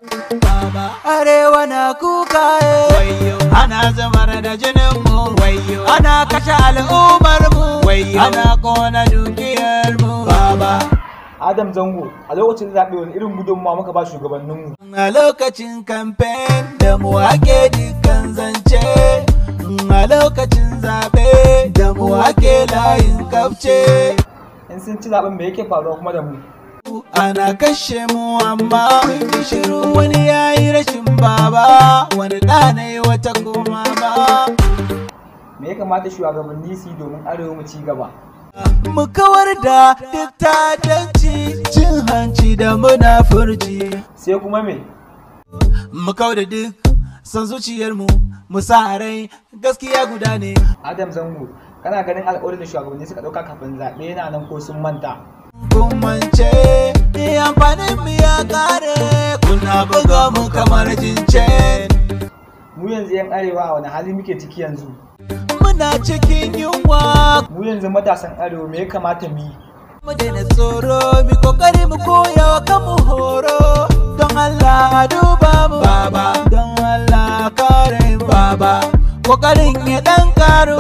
Baba arewa na kuka wayo, ana zamar da jinin mu wayo, ana kashe al'ummar mu wayo, ana kona dukiyar mu. Baba Adam Zango, a lokacin zaɓe wani irin gudunmawa muka ba shugabanninmu? A lokacin kamfen da mu ake dukkan zance, a lokacin zaɓe da mu ake layin kafce. In sun ci zaɓen me yake faruwa kuma da mu? Ana kashe mu amma mun shiru, wani yayi rashin baba, wani ɗanai wata koma ba. Me ya kamata shugabanni su yi domin arewa mu ci gaba? Mu kawar da duk ta'addanci, cin hanci da munafurci. Sai kuma me? Mu kawar da duk son zuciyarmu, mu sa rai gaskiya guda ne. Adam Zango, kana ganin alƙawarin da shugabanni suka ɗauka kafin zaɓe yana nan ko sun manta? Kumance amfanin mu ya kare, kuna buga mu kamar jince. Mu yanzu 'yan arewa a wani hali muke ciki yanzu? Muna cikin yunwa. Mu yanzu matasan arewa me ya kamata mu yi? Mu daina tsoro, mu kokari mu koya wa kanmu horo. Don Allah a duba mu baba, don Allah kare baba, kokarin ya dan karu.